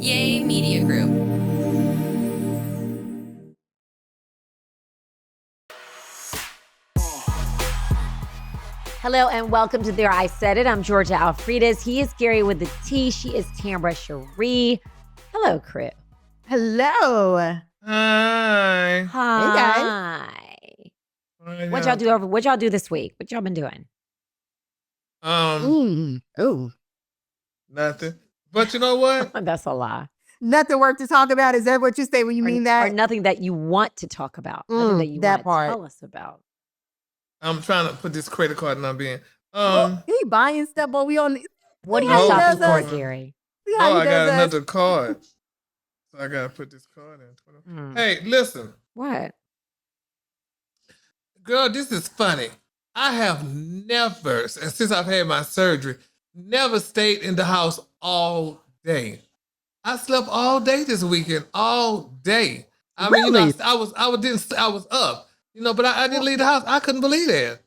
Yay Media Group. Hello and welcome to There I Said It. I'm Georgia Alfredas. He is Gary with the T. She is Tambra Cherie. Hello, crew. Hello. Hi. Hi. Hey, Hey, guys. What y'all do this week? What y'all been doing? Nothing. But you know what? That's a lie. Nothing worth to talk about. Is that what you say when you mean that? Or nothing that you want to talk about. Nothing that you want to tell us about. I'm trying to put this credit card number in. He buying stuff, but we on. What are you shopping for, Gary? Oh, I got another card. So I gotta put this card in. Hey, listen. What? Girl, this is funny. I have never, since I've had my surgery, never stayed in the house all day. I slept all day this weekend, all day. I mean, Really? I was up, but I didn't leave the house. I couldn't believe that.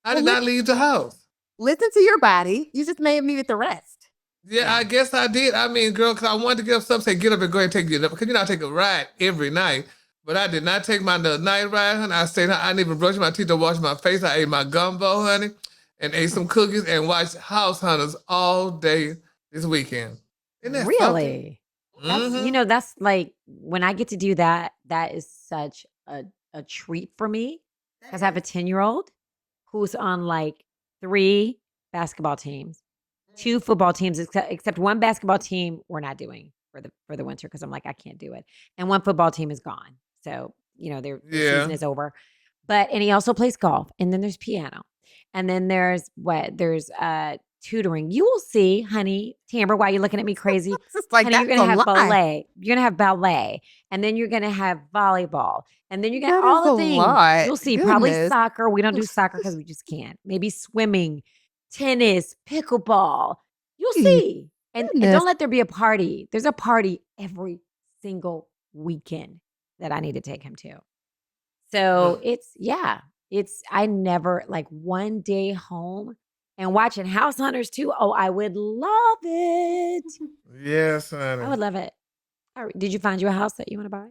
I did not leave the house. Listen to your body. You just may have needed the rest. Yeah, I guess I did. I mean, girl, because I wanted to get up, some say, get up and go ahead and take your, because I take a ride every night. But I did not take my night ride, honey. I stayed, I didn't even brush my teeth or wash my face. I ate my gumbo, honey, and ate some cookies and watched House Hunters all day this weekend. Isn't that really? Mm-hmm. That's like, when I get to do that, that is such a treat for me. Because I have a 10-year-old who's on like 3 basketball teams, 2 football teams, except one basketball team we're not doing for the winter because I'm like, I can't do it. And one football team is gone. So, their season is over. And he also plays golf. And then there's piano. And then there's tutoring. You will see, honey, Tambra, why are you looking at me crazy? Like, honey, you're going to have ballet. You're going to have ballet. And then you're going to have volleyball. And then you're going to have all the things. Lot. You'll see probably soccer. We don't do soccer because we just can't. Maybe swimming, tennis, pickleball. You'll see. And don't let there be a party. There's a party every single weekend that I need to take him to. So I never, like, one day home and watching House Hunters too. Oh, I would love it. Yes, honey. I would love it. Did you find you a house that you want to buy?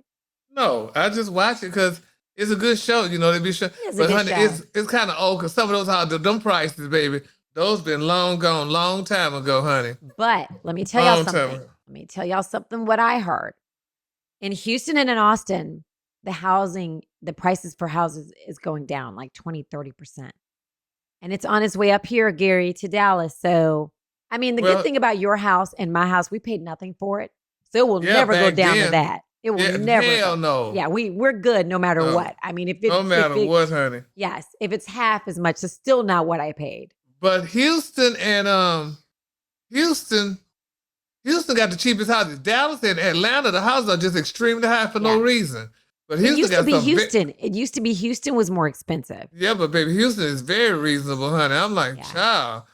No, I just watch it because it's a good show. They be show. But honey, it's kind of old because some of those houses, them prices, baby, those been long gone, long time ago, honey. But let me tell y'all something. Let me tell y'all something. What I heard in Houston and in Austin, the prices for houses is going down like 20-30%. And it's on its way up here, Gary, to Dallas. So, I mean, the good thing about your house and my house, we paid nothing for it. So it will never go down to that. It will never. Hell no. Yeah, we're good no matter what. I mean, no matter what, honey. Yes, if it's half as much, it's still not what I paid. But Houston and Houston got the cheapest houses. Dallas and Atlanta, the houses are just extremely high for no reason. But Houston It used to be Houston was more expensive. Yeah, but baby, Houston is very reasonable, honey. I'm like, child.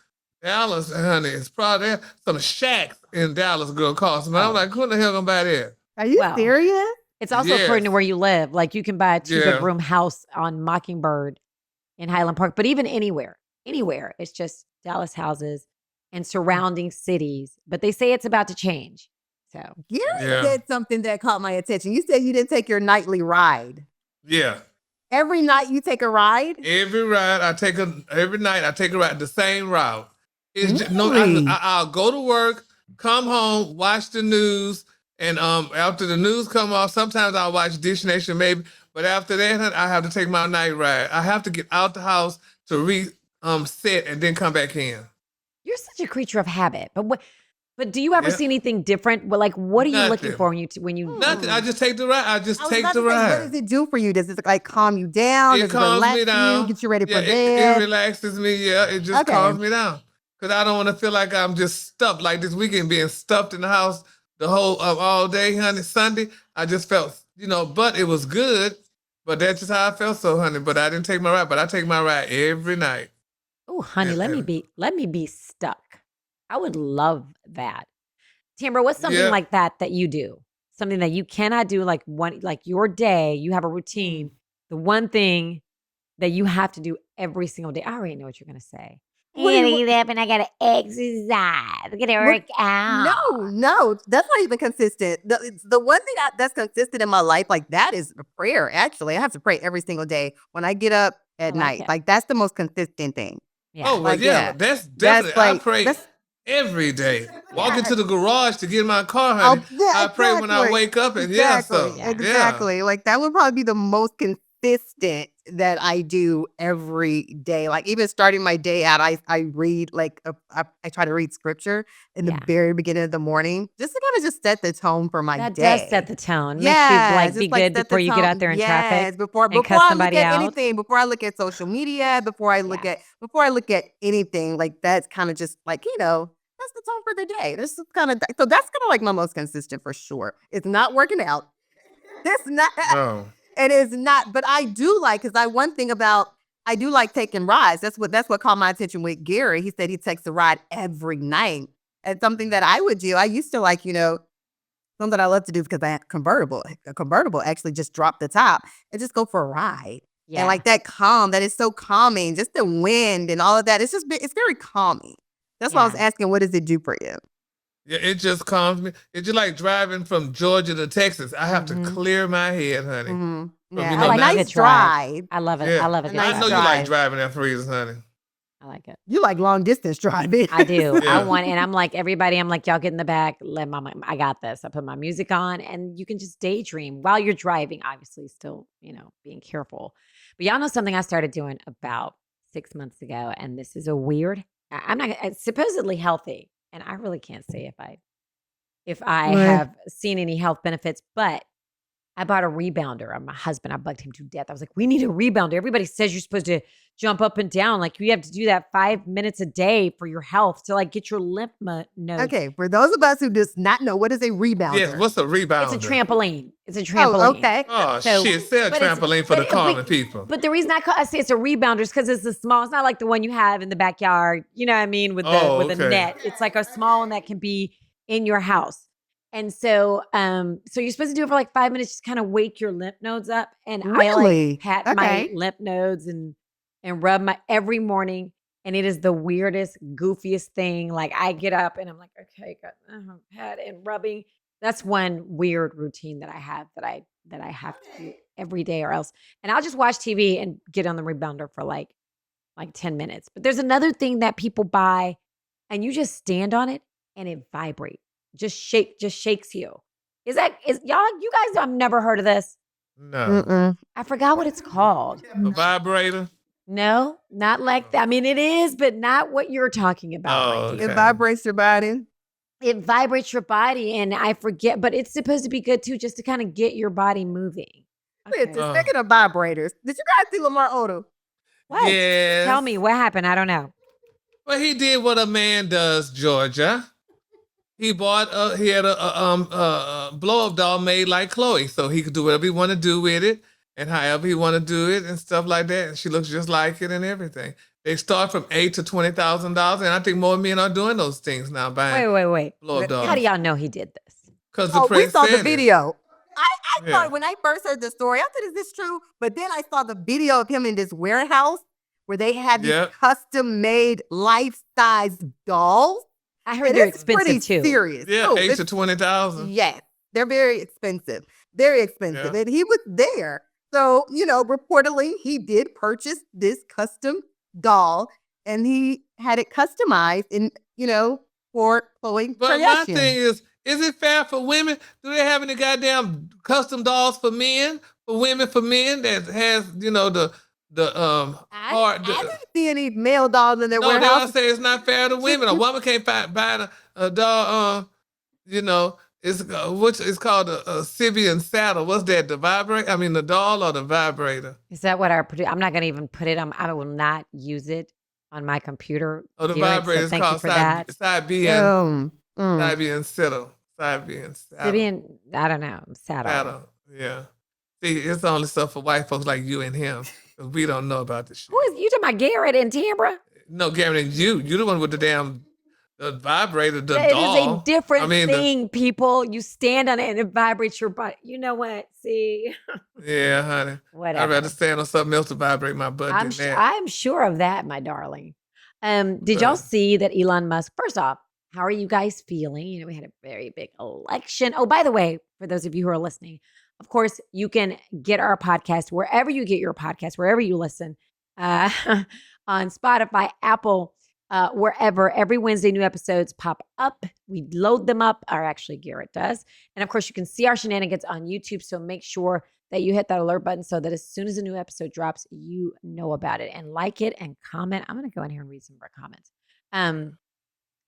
Dallas, honey, it's probably some shacks in Dallas, girl, cost. Man, I'm like, who the hell gonna buy that? Are you serious? It's also according to where you live. Like, you can buy a 2-bedroom house on Mockingbird in Highland Park, but even anywhere, it's just Dallas houses and surrounding cities. But they say it's about to change. So Gary said something that caught my attention. You said you didn't take your nightly ride. Yeah. Every night you take a ride? Every night I take a ride, the same route. It's really? I'll go to work, come home, watch the news, and after the news come off, sometimes I'll watch Dish Nation maybe, but after that, I have to take my night ride. I have to get out the house to reset and then come back in. You're such a creature of habit. But do you ever see anything different? Well, like, what are you looking for when you? Nothing. I just take the ride. What does it do for you? Does it like calm you down? It calms me down. Get you ready for bed? It relaxes me. Yeah, it just calms me down because I don't want to feel like I'm just stuffed. Like this weekend, being stuffed in the house the whole all day, honey. Sunday, I just felt, but it was good. But that's just how I felt, so honey. But I didn't take my ride. But I take my ride every night. Oh, honey, let me be stuck. I would love that. Tambra, what's something like that you do? Something that you cannot do, like your day, you have a routine. The one thing that you have to do every single day. I already know what you're going to say. What do gotta you- get up and I gotta exercise. I gotta work out. No, that's not even consistent. The one thing that's consistent in my life, like that, is a prayer. Actually, I have to pray every single day when I get up at I like night. it. Like that's the most consistent thing. Yeah. Oh, well, Like, yeah, yeah. that's That's definitely. I like pray that's every day. Walk Yeah. into the garage to get in my car, Oh, honey. yeah, I pray when I exactly. wake up, and Exactly. Yeah. Exactly. Like that would probably be the most consistent that I do every day. Like even starting my day out, I read like I try to read scripture in the Yeah. very beginning of the morning, just to kind of just set the tone for my That day. does set the tone. Makes you Yeah, like be just like good set the before you get tone. out there in Yes, traffic before and before cuss I look somebody at out. anything, before I look at social media, before I look Yeah. at anything, like that's kind of just like, that's the tone for the day. This is kind of so that's kind of like my most consistent for sure. It's not working out. It's not. No. It is not. But I do like because one thing about I do like taking rides. That's what caught my attention with Gary. He said he takes a ride every night, and something that I would do. I used to like something I love to do because I have a convertible actually just drop the top and just go for a ride. Yeah. And like that is so calming. Just the wind and all of that. It's very calming. That's why I was Yeah. asking, what does it do for you? Yeah, it just calms me. It's just like driving from Georgia to Texas. I have to clear my head, honey. Mhm. But, Yeah, you I know, like a nice good drive. drive. I love it. Yeah. I love a A good nice I know drive. you like drive. driving that for reasons, honey. I like it. You like long distance driving. I do. Yeah. I want, and I'm like everybody. I'm like, y'all get in the back. I got this. I put my music on, and you can just daydream while you're driving. Obviously, still, being careful. But y'all know something I started doing about 6 months ago, and this is a weird. I'm not. It's supposedly healthy, and I really can't say if I Right. have seen any health benefits, but I bought a rebounder on my husband. I bugged him to death. I was like, we need a rebounder. Everybody says you're supposed to jump up and down. Like you have to do that 5 minutes a day for your health to like get your lymph nodes. Okay, for those of us who does not know, what is a rebounder? Yes, what's a rebounder? It's a trampoline. It's a trampoline. Oh, okay. Oh, So- shit. Say a but it's- trampoline for the but- common people. But the reason I say it's a rebounder is because it's a small. It's not like the one you have in the backyard. You know what I mean? With the with a okay. net. It's like a small one that can be in your house. And so, so you're supposed to do it for like 5 minutes, just kind of wake your lymph nodes up. And I Really? like pat my Okay. lymph nodes and rub my every morning. And it is the weirdest, goofiest thing. Like I get up and I'm like, okay, got pat and rubbing. That's one weird routine that I have that I have to do every day or else. And I'll just watch TV and get on the rebounder for like 10 minutes. But there's another thing that people buy and you just stand on it and it vibrates. Just shakes you. Is y'all, you guys, I've never heard of this. No. Mm-mm. I forgot what it's called. A vibrator? No, not like that. I mean, it is, but not what you're talking about. Oh, my dear. okay. It vibrates your body. It vibrates your body, and I forget, but it's supposed to be good too, just to kind of get your body moving. Wait, Okay. speaking of vibrators, did you guys see Lamar Odom? What? Yes. Tell me what happened. I don't know. Well, he did what a man does, Georgia. He had a blow-up doll made like Chloe, so he could do whatever he want to do with it, and however he want to do it, and stuff like that. And she looks just like it and everything. They start from $8,000 to $20,000, and I think more men are doing those things now. Buying Wait. blow-up dolls. How do y'all know he did this? Because the Oh, we press saw the said it. video. I Yeah. thought when I first heard the story, I said, "Is this true?" But then I saw the video of him in this warehouse where they had these Yep. custom-made life-size dolls. I heard And they're it's pretty expensive too. serious. Yeah, No, 8 to it's- 20,000. Yes, they're very expensive. Very expensive. Yeah. And he was there. So, reportedly he did purchase this custom doll and he had it customized for Khloe But Kardashian. my thing is it fair for women? Do they have any goddamn custom dolls for men? For women, for men that has, the I hard. didn't see any male dolls in their No, they warehouse. all say it's not fair to women. A woman can't buy a doll. It's called a Sibian saddle. What's that? The vibrator? I mean, the doll or the vibrator? Is that what I'm not going to even put it on. I will not use it on my computer. Oh, the Do it, so vibrator is thank you called for that. Sibian Mm. Sibian saddle. Sibian saddle. Sibian, I don't know. Saddle. Saddle. Yeah. See, it's only stuff for white folks like you and him. 'Cause we don't know about this shit. Who is you talking about? Garrett and Tambra? No, Gary, you the one with the damn vibrator, the It doll. is a different I mean, thing, people. You stand on it and it vibrates your butt. You know what? See, Yeah, honey. whatever. I'd rather stand on something else to vibrate my butt than that. I'm sure of that, my darling. Did y'all see that Elon Musk? First off, how are you guys feeling? You know, we had a very big election. Oh, by the way, for those of you who are listening, of course, you can get our podcast wherever you get your podcast, wherever you listen, uh, on Spotify, Apple, wherever. Every Wednesday, new episodes pop up. We load them up, or actually Garrett does. And of course, you can see our shenanigans on YouTube. So make sure that you hit that alert button so that as soon as a new episode drops, you know about it, and like it and comment. I'm going to go in here and read some of our comments.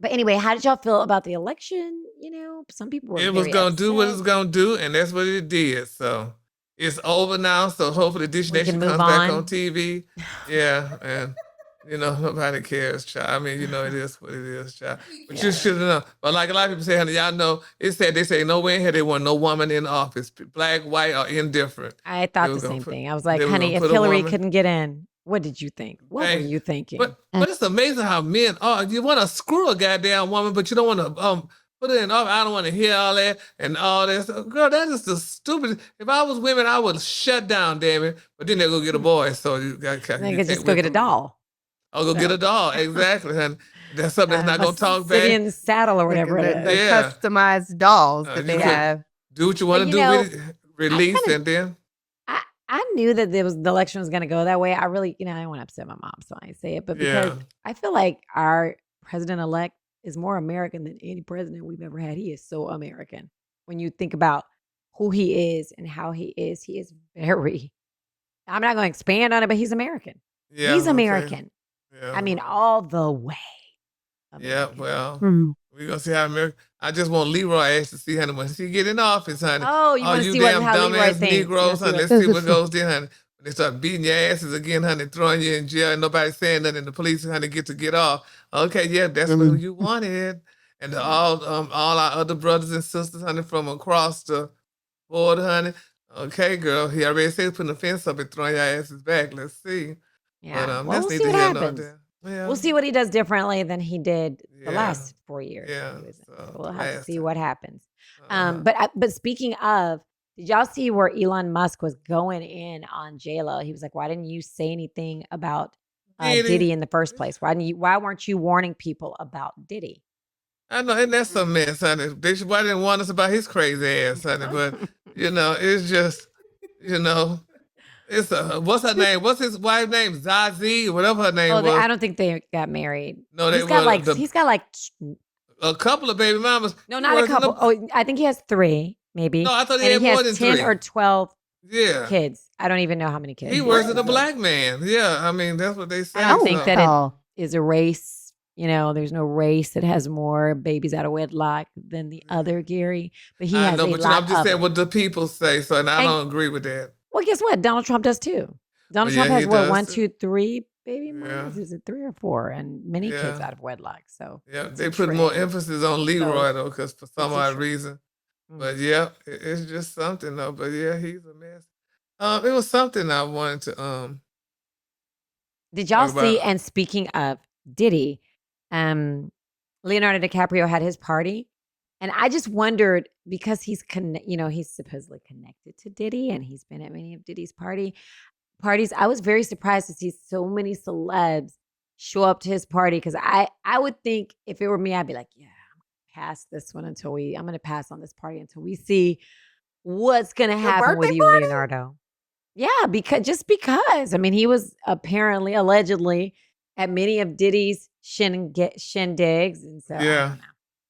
But anyway, how did y'all feel about the election? You know, some people were It was very going to do what upset. it's going to do, and that's what it did. So it's over now. So hopefully Dish We Nation can comes move back on. on TV. Yeah, and nobody cares, child. I mean, it is what it is, child. But you should know. But like a lot of people say, honey, y'all know, they say nowhere in here they want no woman in office, black, white, or indifferent. I thought the same thing. I was like, they were honey, gonna if put a Hillary woman- couldn't get in, what did you think? What were Thank- you thinking? But it's amazing how men are. You want to screw a goddamn woman, but you don't want to put her in office. I don't want to hear all that and all this. Girl, that is the stupid. If I was women, I would shut down, damn it. But then they go get a boy, so you got. They could just go get a doll. Oh, go get a doll, exactly, honey. That's something that's not gonna talk Sit back. in the saddle or whatever it is. The Yeah. customized dolls Uh, that you they could- have. Do what you want to You do know, with it, release, kinda- and then. I knew that the election was going to go that way. I really, I don't want to upset my mom, so I say it. But because Yeah. I feel like our president-elect is more American than any president we've ever had. He is so American. When you think about who he is and how he is very, I'm not going to expand on it, but he's American. Yeah, He's okay. American. Yeah. I mean, all the way. Yeah, American. well, Mhm. we're gonna see how America. I just want Leroy Ash to see, honey, when she get in office, honey. Oh, you want to you see what, damn how Leroy dumbass thinks. You Negroes, wanna honey. see Let's see what goes there, honey. When they start beating your asses again, honey, throwing you in jail, and nobody saying nothing, the police, honey, get off. Okay, yeah, that's what you wanted. And all our other brothers and sisters, honey, from across the border, honey. Okay, girl, he already said putting a fence up and throwing your asses back. Let's see. Yeah. But Well, let's we'll need see to what hear no happens. damn- Yeah. We'll see what he does differently than he did the Yeah. last 4 years. Yeah, He was in. so So we'll have to last see time. what happens. Uh-huh. But speaking of, did y'all see where Elon Musk was going in on J-Lo? He was like, "Why didn't you say anything about Diddy. Diddy in the first place? Why weren't you warning people about Diddy?" I know, and that's a mess, honey. Why didn't warn us about his crazy ass, honey? But it's just, it's what's her name? What's his wife's name? Zazie, whatever her name Oh, was. I don't think they got married. No, they he's got were like the- he's got like a couple of baby mamas. no, He not a works in couple. Oh, I think he has 3, maybe. No, I thought he and had he more has than 10 3. or 12 Yeah, kids. I don't even know how many kids. he works with a black man. Yeah, I mean that's what they say. I don't think so. that it Oh. is a race. There's no race that has more babies out of wedlock than the other, Gary. But he I has know, a but lot I'm just of saying it. what the people say. So, and I And- don't agree with that. Well, guess what? Donald Trump does too. Donald Well, Trump yeah, has he what, does 1, too. 2, 3 baby Yeah. mamas? Is it 3 or 4? And many kids Yeah. out of wedlock. So Yeah, it's they a put more trend. emphasis on Leroy though, because for some it's a odd trend. reason. Mm. But yeah, it's just something though. But yeah, he's a mess. It was something I wanted to Did y'all talk see? about. And speaking of Diddy, Leonardo DiCaprio had his party, and I just wondered because he's he's supposedly connected to Diddy, and he's been at many of Diddy's parties. I was very surprised to see so many celebs show up to his party because I would think if it were me, I'd be like, yeah, I'm gonna pass this one I'm gonna pass on this party until we see what's gonna happen with birthday you, party? Leonardo. Yeah, because I mean he was apparently allegedly at many of Diddy's shindigs, and so Yeah.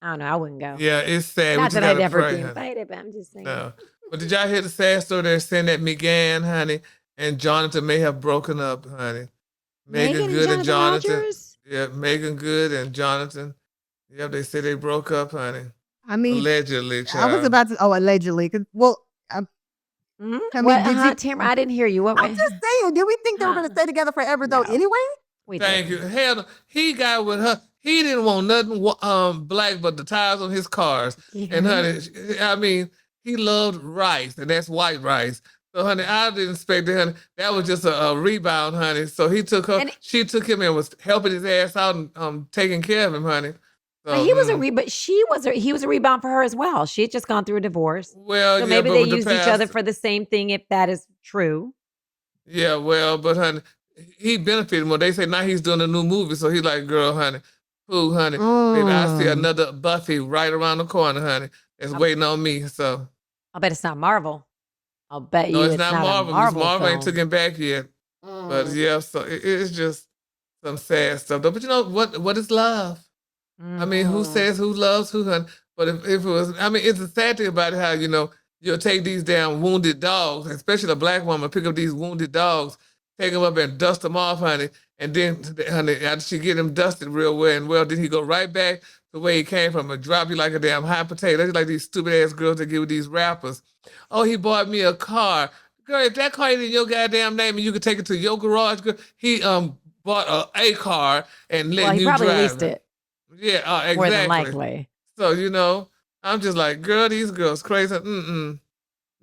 I don't know. I wouldn't go. Yeah, it's sad. We Not just that I'd gotta ever pray, be honey. invited, but I'm just saying. No. But did y'all hear the sad story they're saying that Megan, honey, and Jonathan may have broken up, honey? Megan Good and Jonathan Rogers? Yeah, Megan Good and Jonathan. Yeah, they say they broke up, honey. I mean, Allegedly, child. I was about to. Oh, allegedly. Mhm. I mean, What? did you- Tamara, I didn't hear you. What? I'm just saying. Did we think they were going to stay together forever though? No. Anyway. we Thank did. you. Hell, no. He got with her. He didn't want nothing black but the tires on his cars. And honey, I mean, he loved rice, and that's white rice. So honey, I didn't expect that, honey. That was just a rebound, honey. So he took her. And- She took him and was helping his ass out and taking care of him, honey. So, But he was he was a rebound for her as well. She had just gone through a divorce. well, So yeah, maybe but they with the used each other past- for the same thing, if that is true. Yeah, well, but honey, he benefited more. They say now he's doing a new movie, so he's like, girl, honey, food, honey, baby, I see another Buffy right around the corner, honey. It's waiting on me. So I'll bet it's not Marvel. I'll bet no, you it's it's not not a Marvel. Miss Marvel Marvel ain't film. took him back yet. But yeah, so it's just some sad stuff though. But you know what is love? I mean, who says who loves who, honey? But if it was, I mean, it's a sad thing about it how, you know, you'll take these damn wounded dogs, especially a black woman, pick up these wounded dogs, take them up and dust them off, honey. And then, honey, after she get them dusted real well, then he go right back to where he came from and drop you like a damn hot potato. That's like these stupid ass girls that give with these rappers. Oh, he bought me a car. Girl, if that car ain't in your goddamn name and you could take it to your garage, girl, he bought a car and let Well, he you probably drive leased it. Yeah, exactly. More than likely. So, you know, I'm just like, girl, these girls crazy.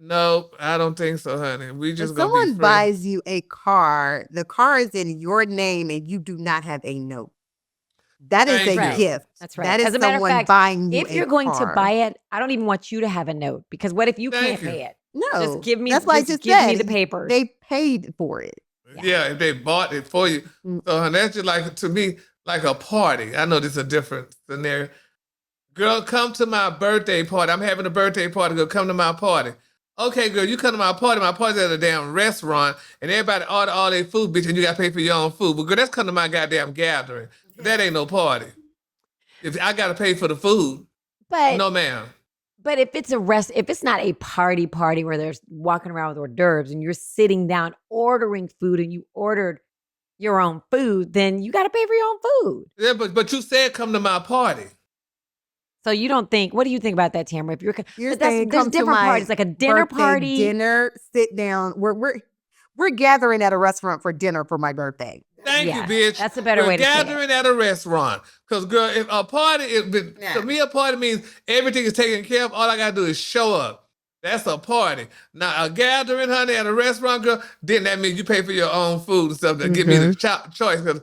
Nope, I don't think so, honey. We If just gonna be someone free. buys you a car, the car is in your name and you do not have a note. That is Thank a you. gift. That's right. That is As a matter of someone fact, buying you if you're going to car. buy it, I don't even want you to have a note because what if you Thank can't you. pay it? No, Just give me. that's why I just just give me said the papers. they paid for it. Yeah, if they bought it for you. So, honey, that's just like, to me, like a party. I know this is a different scenario. Girl, come to my birthday party. I'm having a birthday party. Girl, come to my party. Okay, girl, you come to my party. My party's at a damn restaurant, and everybody order all their food, bitch, and you got to pay for your own food. But girl, that's come to my goddamn gathering. That ain't no party. If I got to pay for the food, but no, ma'am. But if it's if it's not a party where there's walking around with hors d'oeuvres and you're sitting down ordering food and you ordered your own food, then you got to pay for your own food. Yeah, but you said come to my party. So you don't think? What do you think about that, Tamara? If You're but saying there's come to different my parties, like a dinner birthday party. dinner, sit down. We're gathering at a restaurant for dinner for my birthday. Thank Yeah, you, bitch. that's a better way to say it. We're gathering at a restaurant. Because, girl, if a party, to me, a party means everything is taken care of. All I got to do is show up. That's a party. Now, a gathering, honey, at a restaurant, girl, then that means you pay for your own food and stuff to give me the choice. Because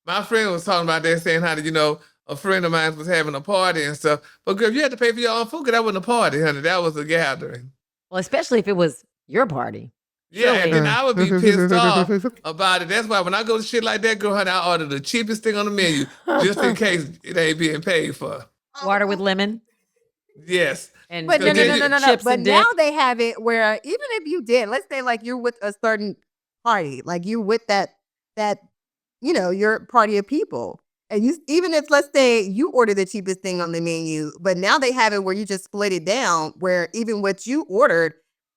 my friend was talking about that, saying how, you know, a friend of mine was having a party and stuff. But, girl, if you had to pay for your own food, that wasn't a party, honey. That was a gathering. Well, especially if it was your party. Yeah, and then I would be pissed off about it. That's why when I go to shit like that, girl, honey, I order the cheapest thing on the menu just in case it ain't being paid for. Water with lemon. Yes. And But no. chips But and now dip. they have it where even if you did, let's say like you're with a certain party, like you're with that you know, your party of people. And you, even if let's say you order the cheapest thing on the menu, but now they have it where you just split it down, where even what you ordered,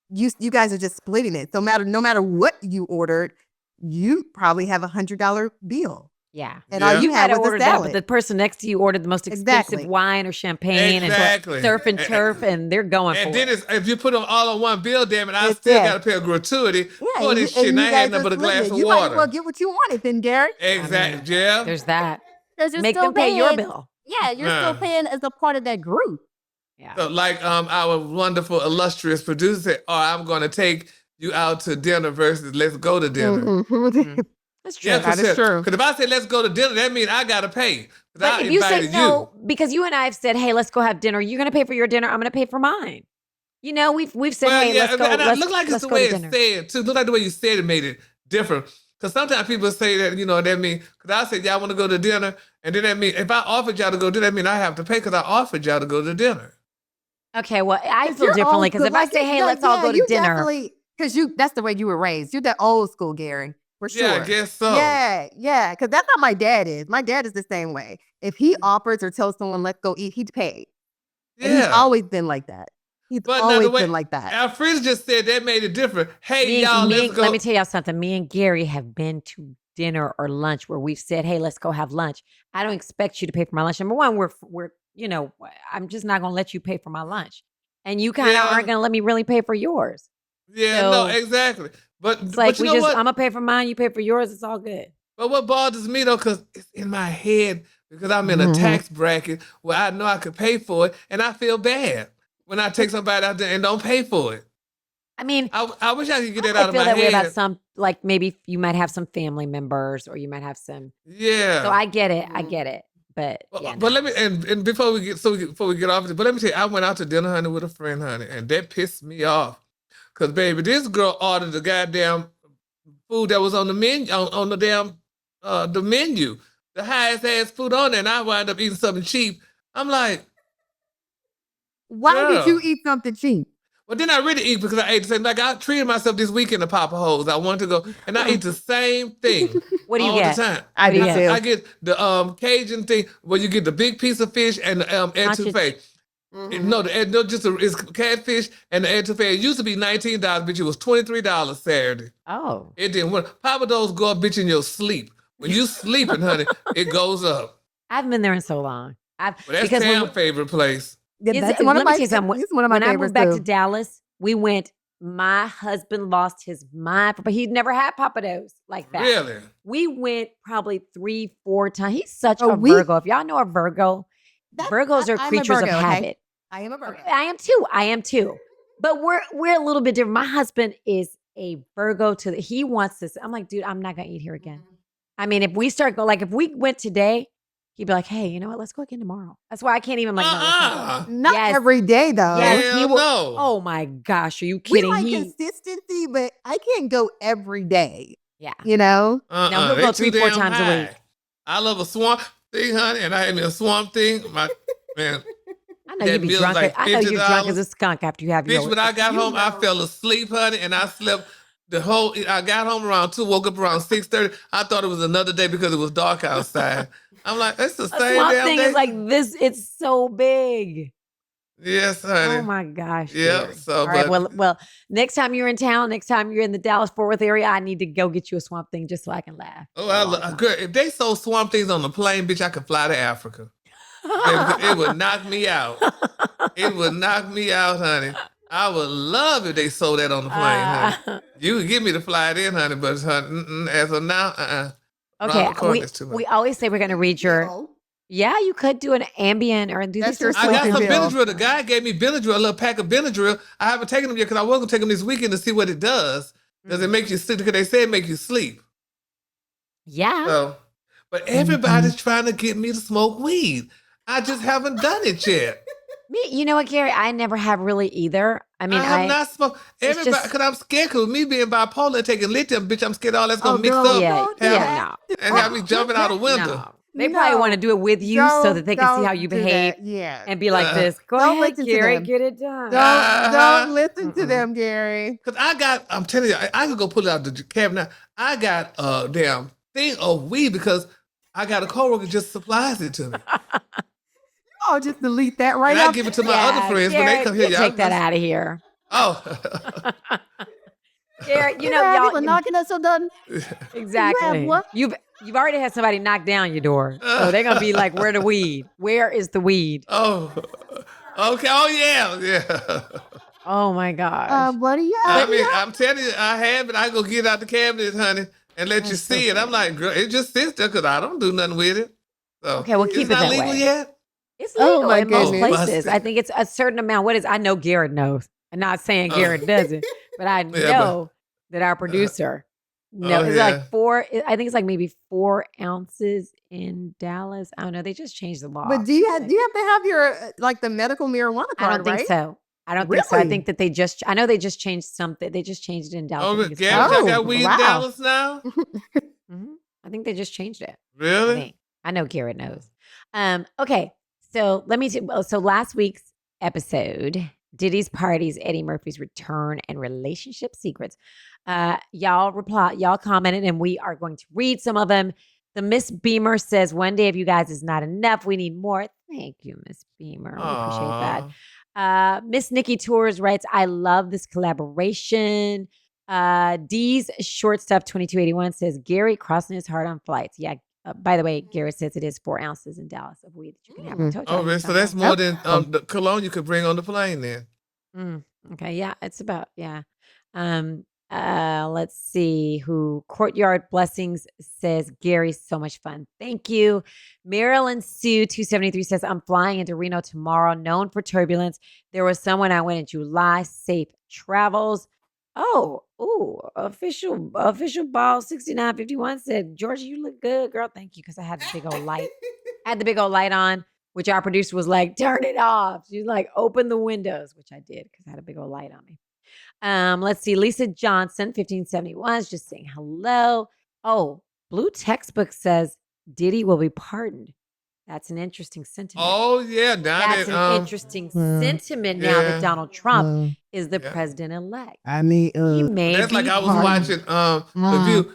you guys are just splitting it. So no matter what you ordered, you probably have $100 bill. Yeah. And all you had was a ordered that, salad. but the person next to you ordered the most expensive Exactly. wine or champagne and surf and turf, and they're going for And it. then if you put them all on one bill, damn it, I still got to pay a gratuity for this shit. And I had nothing but a glass of you water. might as well get what you wanted then, Gary. Exactly, yeah. There's that. Because you're Make still them pay your paying- bill. Yeah, you're Nah. still paying as a part of that group. Yeah. So like our wonderful, illustrious producer said, oh, I'm going to take you out to dinner versus let's go to dinner. That's true. Yeah, That is true. Because if I say let's go to dinner, that means I got to pay. But I if you say invited no, because you and I have said, hey, let's go have dinner. You're going to pay for your dinner. I'm going to pay for mine. You know, we've said, Well, hey, yeah, let's go. and it Let's, look like it's let's the go way to it's dinner. said, too. Look like the way you said it made it different. Because sometimes people say that, you know, that mean, because I said, y'all want to go to dinner, and then that mean, if I offered y'all to go to dinner, that mean I have to pay because I offered y'all to go to dinner. Okay, well, I feel differently because if I say, hey, let's all go to dinner. Because that's the way you were raised. You're that old school, Gary, for sure. Yeah, I guess so. Yeah, because that's how my dad is. My dad is the same way. If he offers or tells someone, let's go eat, he'd pay. And he's always been like that. He's always been like that. Alfreda just said that made it different. Hey, let's go. Let me tell y'all something. Me and Gary have been to dinner or lunch where we've said, hey, let's go have lunch. I don't expect you to pay for my lunch. Number one, we're you know, I'm just not going to let you pay for my lunch. And you kind of aren't going to let me really pay for yours. Yeah, So, no, exactly. But It's like but you know what? I'm going to pay for mine, you pay for yours. It's all good. But what bothers me though, because it's in my head, because I'm in a tax bracket where I know I could pay for it, and I feel bad when I take somebody out there and don't pay for it. I mean, I wish I could get that I out of feel my that way head. about some, like maybe you might have some family members or you might have some. Yeah. So I get it. I get it. But yeah. But let me and before we get off of it, but let me tell you, I went out to dinner, honey, with a friend, honey, and that pissed me off. Cause baby, this girl ordered the goddamn food that was on the menu on the damn the menu, the highest ass food on there, and I wind up eating something cheap. I'm like, Why did you girl. eat something cheap? Well, then I really eat because I ate the same. Like I treated myself this weekend to Papa Holes. I wanted to go, and I eat the same thing What do you all get? the time. I What do do you too. get? I get the Cajun thing where you get the big piece of fish and the etouffee. No, it's catfish and the etouffee. It used to be $19, bitch. It was $23 Saturday. Oh. It didn't work. Papa Do's go up, bitch, in your sleep. When you sleeping, honey, it goes up. I haven't been there in so long. But that's because when Tam's favorite place. Yeah, Is that's it- one let of me my tell you something. it's one of my When I favorites moved back too. to Dallas, we went. My husband lost his mind, but he'd never had Papa Do's like that. Really? We went probably 3-4 times. He's such Oh, a Virgo. If y'all know a Virgo, Virgos are I'm a creatures Virgo, of okay? habit. I am a Virgo. Okay, I am too. But we're a little bit different. My husband is a Virgo he wants this. I'm like, dude, I'm not gonna eat here again. I mean, if we start going, like if we went today, he'd be like, hey, you know what? Let's go again tomorrow. That's why I can't even like, no, let's not go. Not Yes. every day though. Yes, Hell he will. no. Oh my gosh, are you We kidding? like consistency, but I can't go every day. Yeah. You know? No, he'll They go too 3-4 damn times a high. week. I love a swamp thing, honey, and I had me a swamp thing. My man, I know that you be meal's drunk. like I know you're drunk as $50. a skunk after you have Bitch, your. when I got You home, I know. fell asleep, honey, and I slept I got home around 2, woke up around 6:30. I thought it was another day because it was dark outside. I'm like, it's the A same swamp damn thing day. is like this. It's so big. Yes, honey. Oh my gosh. Yeah, Gary. so, All right. but- Well, next time you're in town, next time you're in the Dallas-Fort Worth area, I need to go get you a swamp thing just so I can laugh. Oh, girl, if they sold swamp things on the plane, bitch, I could fly to Africa. It would knock me out. It would knock me out, honey. I would love if they sold that on the plane, honey. You could give me the flight in, honey, but honey, as of now, Okay. Ron McCormick is too much. We always say we're going to read your. Bill. Yeah, you could do an Ambien or do That's this. your I got some Sleeping Bill. Benadryl. The guy gave me Benadryl, a little pack of Benadryl. I haven't taken them yet because I was going to take them this weekend to see what it does. Does it make you sleep? Because they say it make you sleep. Yeah. So, but everybody's trying to get me to smoke weed. I just haven't done it yet. Me, you know what, Gary? I never have really either. I mean, I have not smoked. it's Everybody, just- because I'm scared. Because me being bipolar and taking lithium, bitch, I'm scared all that's gonna Oh, mix girl, up yeah, don't do have- that. no. and have me jumping out a window. No. They probably want to do it with you so that they can see how you behave Yeah. and be like this. Go Don't ahead, listen to Gary, them. get it done. Don't listen to Mm-mm. them, Gary. Because I'm telling you, I could go pull it out the cabinet. I got a damn thing of weed because I got a coworker just supplies it to me. Oh, just delete that right And I up. give it to my other friends when they come here. Take that out of here. Oh. Gary, you know, Yeah, y'all. people knocking us so done. Exactly. what? You've already had somebody knock down your door. So they're gonna be like, where the weed? Where is the weed? Oh. Okay. Oh, yeah. Oh my gosh. What do you I have? mean, I'm telling you, I have it. I go get it out the cabinet, honey, and let you That's so see it. I'm like, girl, it just sits there because I don't do nothing with it. So, Okay, well, keep it's it not that legal way. yet. It's Oh, legal my in most goodness. places. I think it's a certain amount. What is? I know Garrett knows. I'm not saying Oh. Garrett doesn't, but I know that our producer. No, Oh, it's yeah. like 4. I think it's like maybe 4 ounces in Dallas. I don't know. They just changed the law. But do you have to have your like the medical marijuana card? I don't think right? so. I don't think so. I Really? think that they just. I know they just changed something. They just changed it in Dallas. Oh, I think it's Gary, y'all got Oh, weed in wow. Dallas now? Mhm. I think they just changed it. I Really? think. I know Garrett knows. Okay, so let me. So last week's episode, Diddy's parties, Eddie Murphy's return, and relationship secrets. Y'all commented, and we are going to read some of them. The Miss Beamer says, "One day of you guys is not enough. We need more." Thank you, Miss Beamer. We appreciate that. Aw. Miss Nikki Tours writes, "I love this collaboration." D's short stuff 2281 says, "Gary crossing his heart on flights." Yeah. By the way, Gary says it is 4 ounces in Dallas of weed that you can have. I told you. Oh, man, so that's more than the cologne you could bring on the plane then. Okay. Yeah. It's about, yeah. Let's see who Courtyard Blessings says, "Gary, so much fun. Thank you." Marilyn Sue 273 says, "I'm flying into Reno tomorrow, known for turbulence. There was someone I went in July. Safe travels." Official ball 6951 said, "Georgia, you look good, girl. Thank you." Because I had the big old light. I had the big old light on, which our producer was like, "Turn it off." She's like, "Open the windows," which I did because I had a big old light on me. Let's see. Lisa Johnson, 1571, is just saying hello. Oh, Blue Textbook says Diddy will be pardoned. That's an interesting sentiment. Oh yeah, now That's that an interesting sentiment now that Donald Trump is the president-elect. I mean, He may that's like be I was pardoned. watching The View.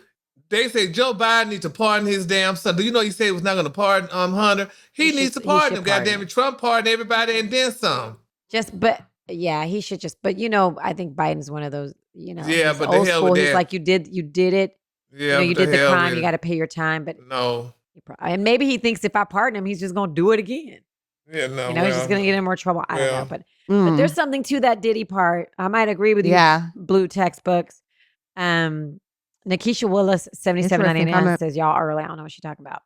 They say Joe Biden needs to pardon his damn son. Do you know he said he was not going to pardon Hunter? He needs to pardon him. Goddamn it, Trump pardoned everybody and then some. Yeah, he should just. But I think Biden's one of those. Yeah, he's but the old hell school. with He's that. like, you did it. Yeah, You but the did the hell crime. with You it. got to pay your time. But No. and maybe he thinks if I pardon him, he's just gonna do it again. Yeah, no. He's just gonna get in more trouble. I don't know, well. but there's something to that Diddy part. I might agree with you. Yeah. Blue Textbooks. Nikisha Willis, 7799 says y'all early. I don't know what she's talking about.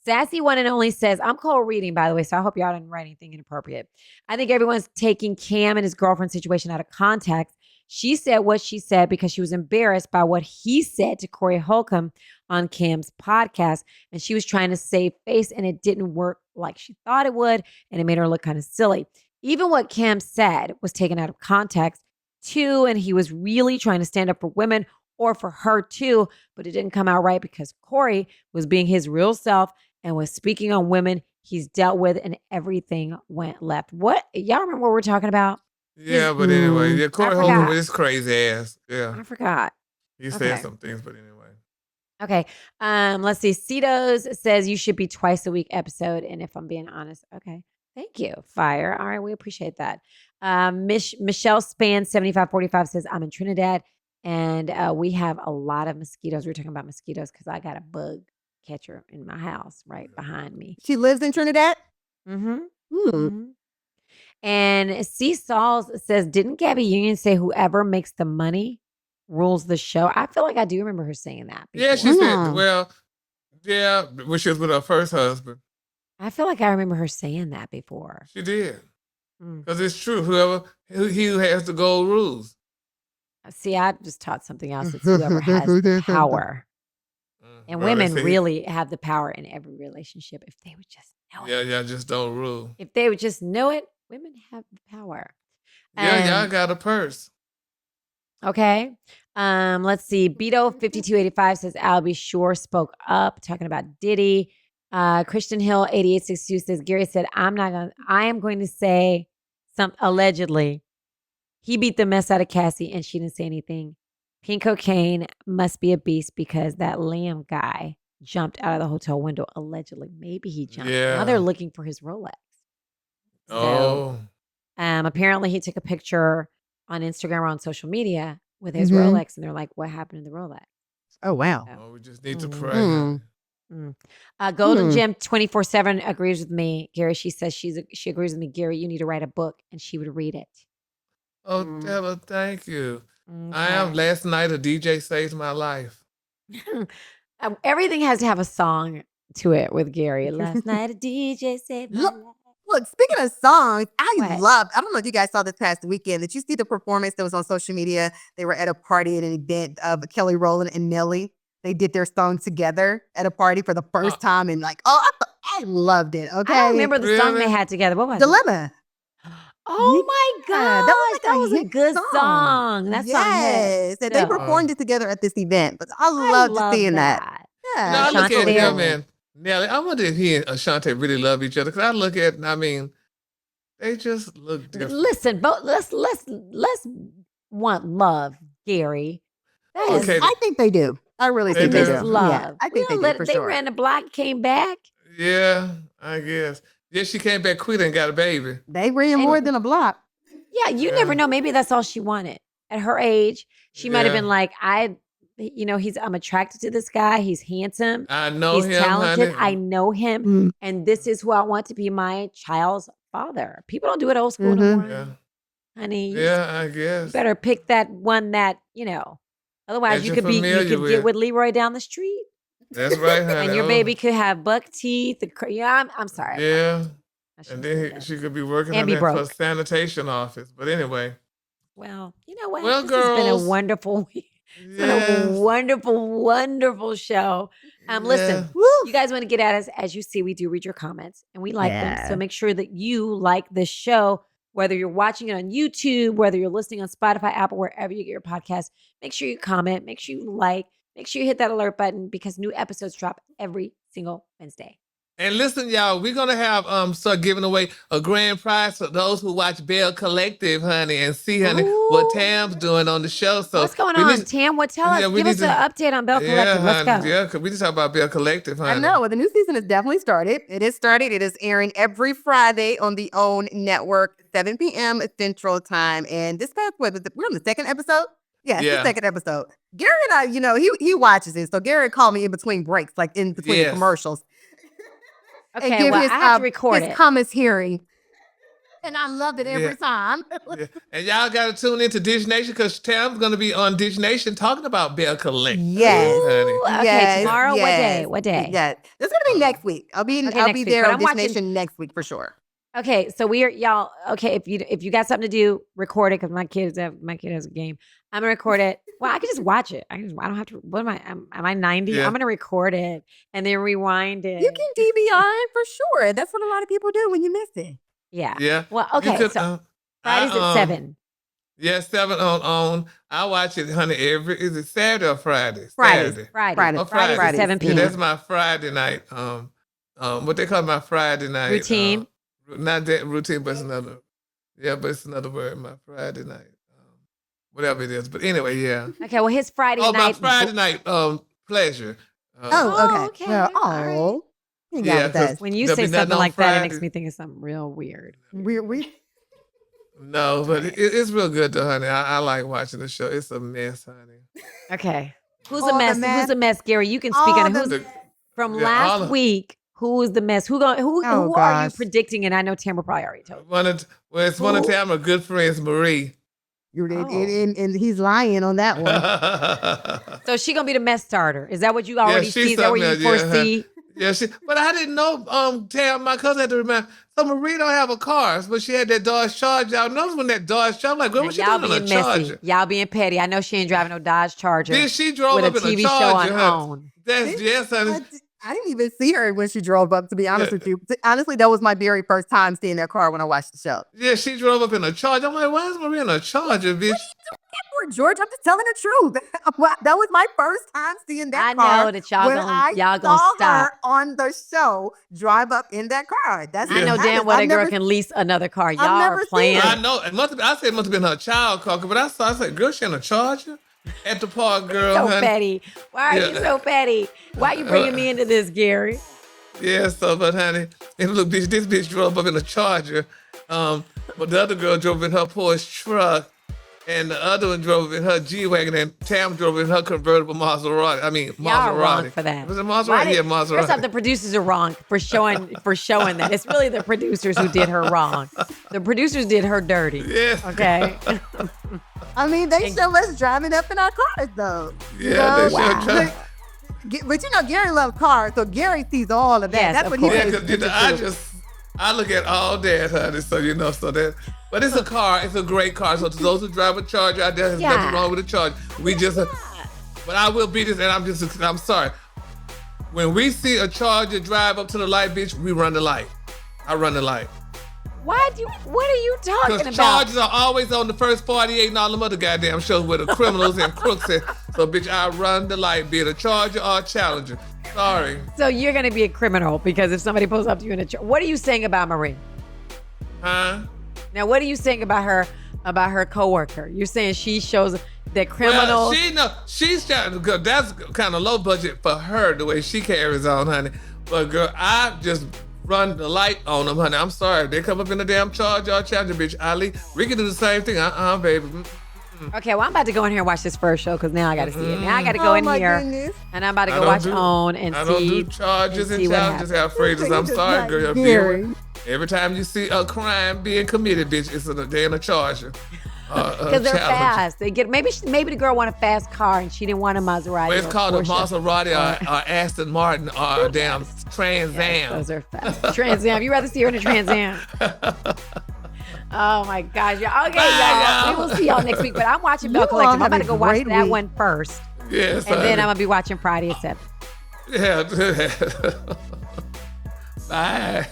Sassy One and Only says, I'm cold reading, by the way, so I hope y'all didn't write anything inappropriate. I think everyone's taking Cam and his girlfriend situation out of context. She said what she said because she was embarrassed by what he said to Corey Holcomb on Cam's podcast. And she was trying to save face and it didn't work like she thought it would. And it made her look kind of silly. Even what Cam said was taken out of context too. And he was really trying to stand up for women or for her too. But it didn't come out right because Corey was being his real self and was speaking on women he's dealt with and everything went left. What? Y'all remember what we're talking about? Yeah, but anyway, yeah, Corey Holcomb with his crazy ass. Yeah. I forgot. He said some things, but anyway. Okay. Let's see. Cetos says you should be twice a week episode. And if I'm being honest, okay. Thank you. Fire. All right. We appreciate that. Michelle Span 7545 says I'm in Trinidad and we have a lot of mosquitoes. We're talking about mosquitoes because I got a bug catcher in my house right behind me. She lives in Trinidad? Mm-hmm. And C. Sauls says, didn't Gabby Union say whoever makes the money rules the show? I feel like I do remember her saying that before. Yeah, she said, when she was with her first husband. I feel like I remember her saying that before. She did. Because it's true. He who has the gold rules. See, I just taught something else. It's whoever has power. And women really have the power in every relationship if they would just know it. Yeah, just don't rule. If they would just know it, women have the power. Yeah, y'all got a purse. Okay. Let's see. Beto 5285 says Albie Shore spoke up, talking about Diddy. Christian Hill 8862 says Gary said, I am going to say allegedly. He beat the mess out of Cassie and she didn't say anything. Pink cocaine must be a beast because that Liam guy jumped out of the hotel window allegedly. Maybe he jumped. Yeah. Now they're looking for his Rolex. So, apparently he took a picture on Instagram or on social media with his Rolex, and they're like, "What happened to the Rolex?" Oh wow! We just need to pray. Golden Gem 24/7 agrees with me, Gary. She says she agrees with me, Gary. You need to write a book, and she would read it. Oh, Della, thank you. Okay. I am. Last night, a DJ saved my life. Everything has to have a song to it with Gary. Last night, a DJ saved my life. Look, speaking of songs, I don't know if you guys saw this past weekend. Did you see the performance that was on social media? They were at a party at an event of Kelly Rowland and Nelly. They did their song together at a party for the first time. And I loved it. Okay. I don't remember the song they had together. What was Dilemma. Oh my God. That was a good song. That yes. And they performed it together at this event. But I loved seeing that. Yeah. Now, I look at him and Nelly. I wonder if he and Ashante really love each other. Because I look at, they just look different. Listen, but let's want love, Gary. I think they do. I really think they do. Love. Yeah, I think they do for sure. They ran the block, came back. Yeah, I guess. Yeah, she came back quick and got a baby. They ran more than a block. Yeah, you never know. Maybe that's all she wanted. At her age, she might have been like, I'm attracted to this guy. He's handsome. I know him. He's talented. Honey. I know him. And this is who I want to be my child's father. People don't do it old school no more. Yeah. Honey. Yeah, I guess. You better pick that one that, otherwise you could get with Leroy down the street. That's right, honey. And your baby could have buck teeth. I'm sorry. Yeah. And then she could be working on that for sanitation office. But anyway. Well, you know what? Well, this girls. has been a wonderful week. It's been a wonderful, wonderful show. Listen, you guys want to get at us. As you see, we do read your comments and we like them. So make sure that you like this show Whether you're watching it on YouTube, whether you're listening on Spotify, Apple, wherever you get your podcast, make sure you comment, make sure you like, make sure you hit that alert button because new episodes drop every single Wednesday. And listen, y'all, we're gonna have start giving away a grand prize for those who watch Bell Collective, honey, and see, honey, what Tam's doing on the show. So what's going on, Tam? Tell us. Give us an update on Bell Collective. Let's go. Yeah, because we just talk about Bell Collective, honey. I know. Well, the new season has definitely started. It is started. It is airing every Friday on the OWN network, 7 p.m. Central Time. And this past, we're on the second episode? Yeah, the second episode. Gary and I, he watches it. So Gary called me in between breaks, like in between commercials. Okay, well, I have to record his comments hearing. And I love it every time. And y'all got to tune into Dish Nation because Tam's going to be on Dish Nation talking about Bell Collective. Yes. Ooh, okay, tomorrow? What day? Yeah. It's going to be next week. I'll be there on Dish Nation next week for sure. Okay, so y'all, if you got something to do, record it because my kid has a game. I'm going to record it. Well, I can just watch it. I don't have to. What am I 90? Yeah. I'm going to record it and then rewind it. You can DVR for sure. That's what a lot of people do when you miss it. Yeah. Yeah. Well, okay. So Fridays at 7. Yeah, 7 on. I watch it, honey. Is it Saturday or Friday? Friday. Oh, Friday. At 7 p.m. Yeah, that's my Friday night. What they call my Friday night routine. Not that routine, but it's another. Yeah, but it's another word. My Friday night. Whatever it is. But anyway, yeah. Okay, well, his Friday night. My Friday night Okay. pleasure. Okay. Well, when you say something like that, it makes me think of something real weird. No, but it's real good though, honey. I like watching the show. It's a mess, honey. Okay. Who's a mess? Who's a mess, Gary? You can speak on it. From last week. Who was the mess? Who are you predicting? And I know Tamara probably already told you. It's one of Tamara's good friends, Marie. And he's lying on that one. So she gonna be the mess starter. Is that what you already see? Is that what you foresee? Yeah, but I didn't know. Tam, my cousin had to remember. So Marie don't have a car, but she had that Dodge Charger. I noticed when that Dodge Charger, I'm like, girl, what she doing in a Charger? Y'all being petty. I know she ain't driving no Dodge Charger. Then she drove with up a in TV a Charger. show on OWN. Yes, honey. I didn't even see her when she drove up, to be honest with you. Honestly, that was my very first time seeing that car when I watched the show. Yeah, she drove up in a Charger. I'm like, why is Marie in a Charger, bitch? George, I'm just telling the truth. That was my first time seeing that car. I know that y'all gonna stop her on the show drive up in that car. I know damn well that girl can lease another car. Y'all are playing. I know. I said it must have been her child car, but I said, girl, she in a Charger at the park, girl. So petty. Why are you so petty? Why are you bringing me into this, Gary? Yeah, but honey, and look, bitch, this bitch drove up in a Charger. But the other girl drove in her Porsche truck. And the other one drove in her G-Wagon, and Tam drove in her convertible Maserati. Y'all are wrong for that. Was it Maserati? Yeah, Maserati. First off, the producers are wrong for showing that. It's really the producers who did her wrong. The producers did her dirty. Yeah. Okay. I mean, they show us driving up in our cars, though. Yeah, they show. But Gary loves cars, so Gary sees all of that. Yes, that's what he course. I look at all that, honey. So but it's a car. It's a great car. So to those who drive a Charger out there, there's nothing wrong with a Charger. But I will be this, and I'm sorry. When we see a Charger drive up to the light, bitch, we run the light. I run the light. What are you talking about? Because Chargers are always on the first 48 and all them other goddamn shows where the criminals and crooks at. So, bitch, I run the light, be it a Charger or a Challenger. Sorry. So you're going to be a criminal because if somebody pulls up to you in a Charger. What are you saying about Marie? Huh? Now, what are you saying about her coworker? You're saying she shows that criminals. Well, she's trying to. That's kind of low budget for her the way she carries on, honey. But girl, I just run the light on them, honey. I'm sorry, if they come up in a damn Charger or Challenger, bitch. We can do the same thing. Baby. Okay, well, I'm about to go in here and watch this first show because now I got to see it. Now I got to go in here and I'm about to go watch OWN and see. I don't do Chargers and Challengers have phrases. I'm sorry, girl. Every time you see a crime being committed, bitch, it's they're in a Charger. Because they're fast. They get maybe the girl want a fast car and she didn't want a Maserati. Well, it's called a Maserati or Aston Martin or a damn Trans Am. Yes, those are fast. Trans Am. You rather see her in a Trans Am? Oh my gosh. Okay, y'all. We will see y'all next week. But I'm watching Bell Collective. I'm about to go watch that one first. Yes. And then I'm gonna be watching Friday at 7. Yeah. Bye.